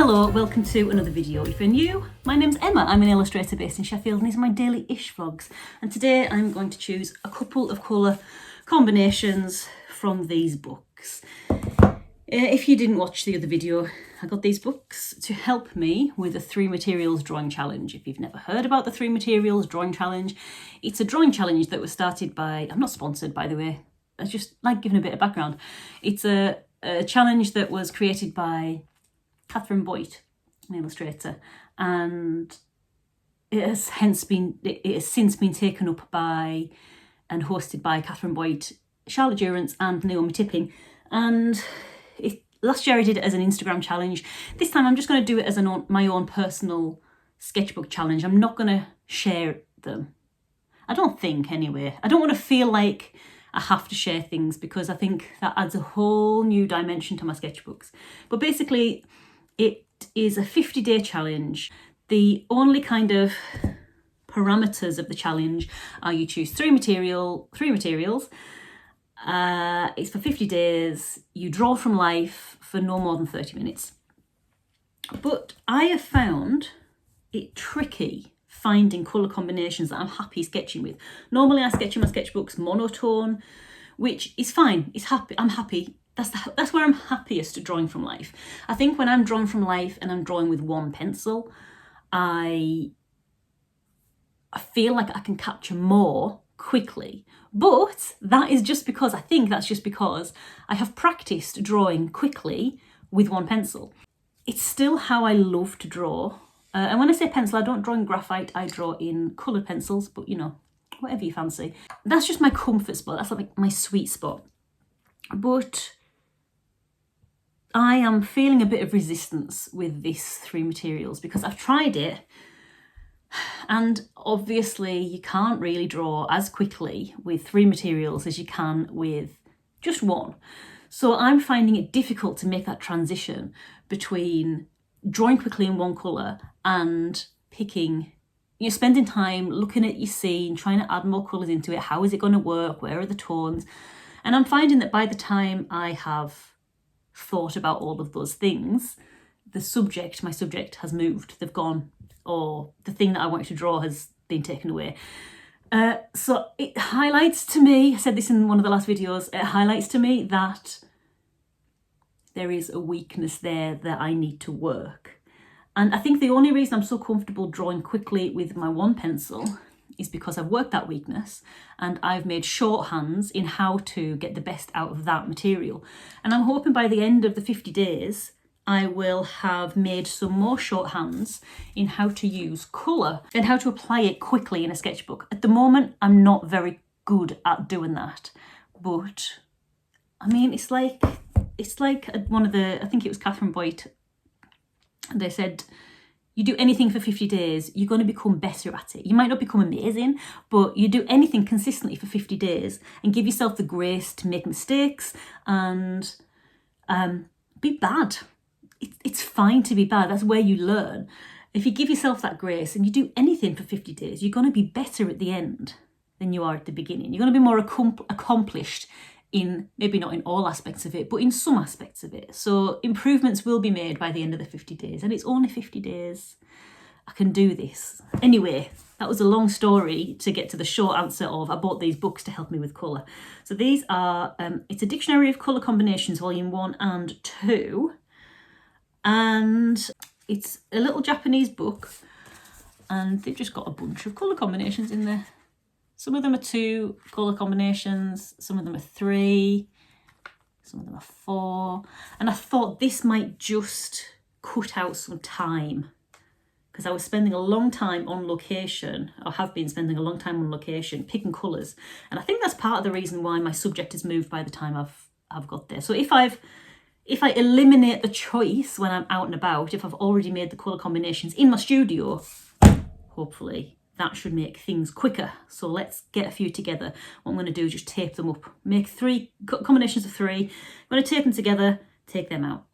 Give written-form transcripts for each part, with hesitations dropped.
Hello, welcome to another video. If you're new, my name's Emma. I'm an illustrator based in Sheffield and these are my daily-ish vlogs. And today I'm going to choose a couple of colour combinations from these books. If you didn't watch the other video, I got these books to help me with the 3 materials drawing challenge. If you've never heard about the 3 materials drawing challenge, it's a drawing challenge that was started by, I'm not sponsored by the way, I just like giving a bit of background. It's a challenge that was created by Catherine Boyd, an illustrator, and it has since been taken up by and hosted by Catherine Boyd, Charlotte Durrance and Naomi Tipping. And last year I did it as an Instagram challenge. This time I'm just going to do it as my own personal sketchbook challenge. I'm not going to share them. I don't think anyway. I don't want to feel like I have to share things because I think that adds a whole new dimension to my sketchbooks. But basically it is a 50-day challenge. The only kind of parameters of the challenge are you choose three materials. It's for 50 days. You draw from life for no more than 30 minutes. But I have found it tricky finding colour combinations that I'm happy sketching with. Normally I sketch in my sketchbooks monotone, which is fine. I'm happy. That's where I'm happiest drawing from life. I think when I'm drawing from life and I'm drawing with one pencil, I feel like I can capture more quickly. But that is just because, I think that's just because I have practiced drawing quickly with one pencil. It's still how I love to draw. And when I say pencil, I don't draw in graphite, I draw in coloured pencils, but you know, whatever you fancy. That's just my comfort spot, that's like my sweet spot. But I am feeling a bit of resistance with these 3 materials because I've tried it and obviously you can't really draw as quickly with 3 materials as you can with just one. So I'm finding it difficult to make that transition between drawing quickly in one colour and picking, spending time looking at your scene, trying to add more colours into it. How is it going to work? Where are the tones? And I'm finding that by the time I have thought about all of those things, my subject has moved, they've gone, or the thing that I wanted to draw has been taken away. So it highlights to me, I said this in one of the last videos, it highlights to me that there is a weakness there that I need to work. And I think the only reason I'm so comfortable drawing quickly with my one pencil is because I've worked that weakness and I've made shorthands in how to get the best out of that material. And I'm hoping by the end of the 50 days, I will have made some more shorthands in how to use colour and how to apply it quickly in a sketchbook. At the moment, I'm not very good at doing that. But, I mean, it's like one of the, I think it was Catherine Boyd, they said, you do anything for 50 days, you're going to become better at it. You might not become amazing, but you do anything consistently for 50 days and give yourself the grace to make mistakes and be bad. It's fine to be bad. That's where you learn. If you give yourself that grace and you do anything for 50 days, you're going to be better at the end than you are at the beginning. You're going to be more accomplished in, maybe not in all aspects of it, but in some aspects of it. So improvements will be made by the end of the 50 days, and it's only 50 days. I can do this. Anyway, that was a long story to get to the short answer of I bought these books to help me with colour. So these are, it's a Dictionary of Colour Combinations, Volume 1 and 2. And it's a little Japanese book, and they've just got a bunch of colour combinations in there. Some of them are 2 colour combinations, some of them are 3, some of them are 4. And I thought this might just cut out some time because I was spending a long time on location, or have been spending a long time on location, picking colours. And I think that's part of the reason why my subject has moved by the time I've got there. So if I eliminate the choice when I'm out and about, if I've already made the colour combinations in my studio, hopefully that should make things quicker. So let's get a few together. What I'm going to do is just tape them up. Make 3 combinations of 3. I'm going to tape them together, take them out.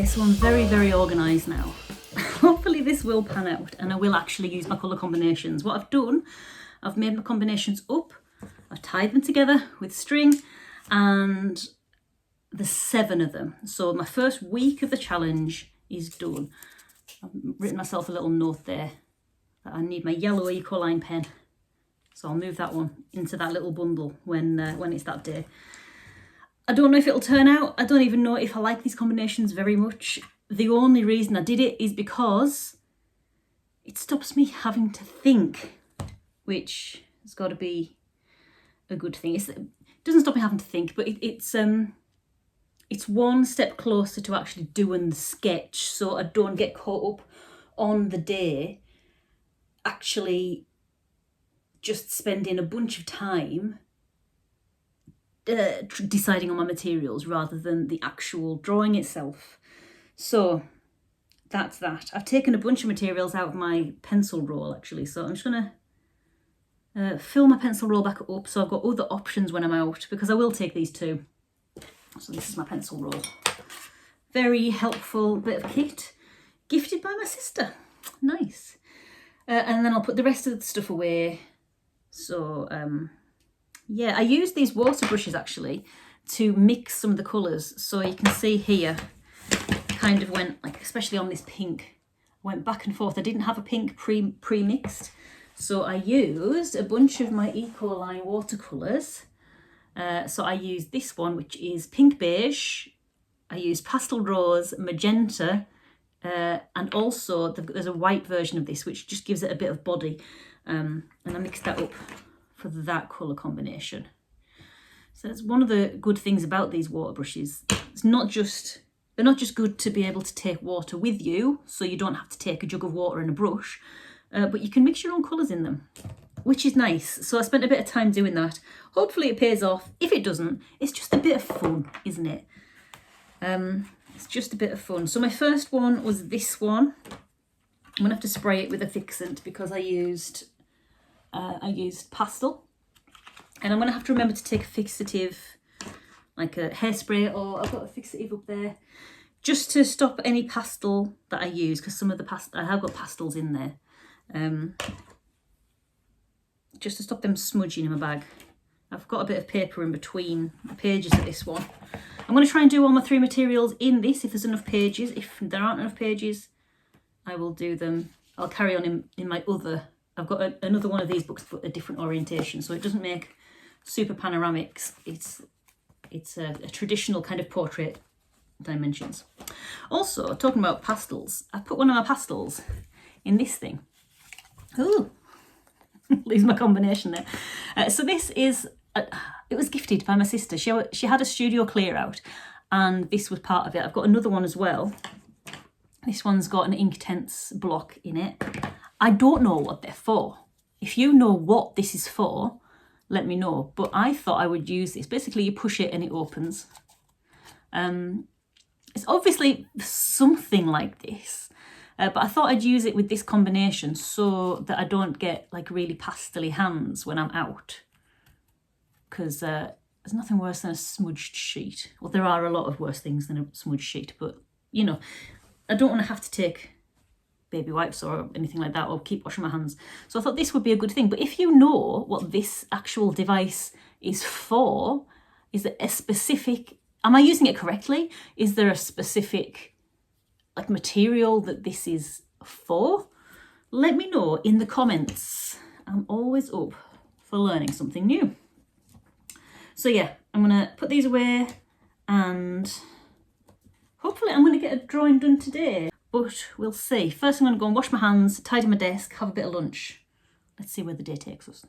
Okay, so I'm very, very organised now. Hopefully this will pan out and I will actually use my colour combinations. What I've done, I've made my combinations up, I've tied them together with string, and there's 7 of them. So my first week of the challenge is done. I've written myself a little note there that I need my yellow Ecoline pen. So I'll move that one into that little bundle when it's that day. I don't know if it'll turn out. I don't even know if I like these combinations very much. The only reason I did it is because it stops me having to think, which has got to be a good thing. It doesn't stop me having to think, but it's one step closer to actually doing the sketch, so I don't get caught up on the day actually just spending a bunch of time deciding on my materials rather than the actual drawing itself. So that's that. I've taken a bunch of materials out of my pencil roll actually, so I'm just gonna fill my pencil roll back up so I've got other options when I'm out, because I will take these too. So this is my pencil roll. Very helpful bit of kit, gifted by my sister. Nice. And then I'll put the rest of the stuff away. So yeah, I use these water brushes actually to mix some of the colours. So you can see here, kind of went, like especially on this pink, went back and forth. I didn't have a pink pre-mixed. So I used a bunch of my Ecoline watercolours. So I used this one, which is pink beige. I used pastel rose, magenta, and also there's a white version of this, which just gives it a bit of body. And I mixed that up for that colour combination. So that's one of the good things about these water brushes. They're not just good to be able to take water with you, so you don't have to take a jug of water and a brush, but you can mix your own colours in them, which is nice. So I spent a bit of time doing that. Hopefully it pays off. If it doesn't, it's just a bit of fun, isn't it? It's just a bit of fun. So my first one was this one. I'm gonna have to spray it with a fixant because I used pastel, and I'm gonna have to remember to take a fixative, like a hairspray, or I've got a fixative up there, just to stop any pastel that I use, because some of the I have got pastels in there, just to stop them smudging in my bag. I've got a bit of paper in between the pages of this one. I'm going to try and do all my 3 materials in this if there's enough pages. If there aren't enough pages, I will do them. I'll carry on in my other. I've got another one of these books, but a different orientation, so it doesn't make super panoramics. It's a traditional kind of portrait dimensions. Also, talking about pastels, I put one of my pastels in this thing. Ooh, lose my combination there. So this is, it was gifted by my sister. She had a studio clear out, and this was part of it. I've got another one as well. This one's got an Inktense block in it. I don't know what they're for. If you know what this is for, let me know. But I thought I would use this. Basically, you push it and it opens. It's obviously something like this, but I thought I'd use it with this combination so that I don't get like really pastel-y hands when I'm out. Because there's nothing worse than a smudged sheet. Well, there are a lot of worse things than a smudged sheet, but you know, I don't want to have to take baby wipes or anything like that, or keep washing my hands. So I thought this would be a good thing. But if you know what this actual device is for, is it a specific, am I using it correctly? Is there a specific like material that this is for? Let me know in the comments. I'm always up for learning something new. So yeah, I'm gonna put these away, and hopefully I'm gonna get a drawing done today, but we'll see. First I'm gonna go and wash my hands, tidy my desk, have a bit of lunch. Let's see where the day takes us.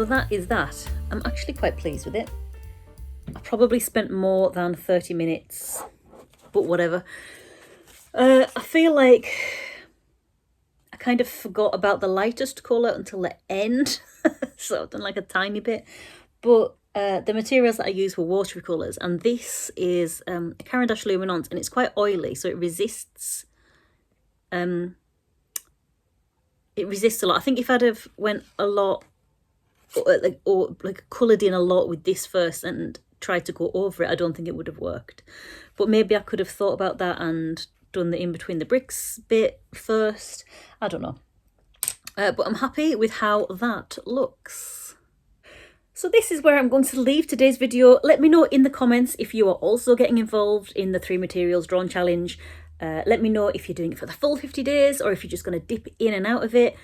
So that is that. I'm actually quite pleased with it. I probably spent more than 30 minutes, but whatever. I feel like I kind of forgot about the lightest colour until the end. So I've done like a tiny bit. But the materials that I use were watery colours, and this is a Caran d'Ache Luminance, and it's quite oily, so it resists a lot. I think if I'd have went a lot, or coloured in a lot with this first and tried to go over it, I don't think it would have worked. But maybe I could have thought about that and done the in between the bricks bit first. I don't know. But I'm happy with how that looks. So this is where I'm going to leave today's video. Let me know in the comments if you are also getting involved in the 3 materials drawn challenge. Let me know if you're doing it for the full 50 days or if you're just going to dip in and out of it.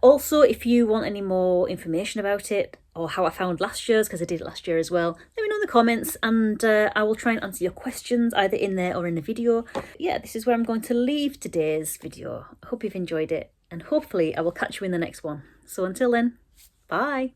Also, if you want any more information about it or how I found last year's, because I did it last year as well, let me know in the comments, and I will try and answer your questions either in there or in the video. Yeah, this is where I'm going to leave today's video. I hope you've enjoyed it, and hopefully I will catch you in the next one. So until then, bye.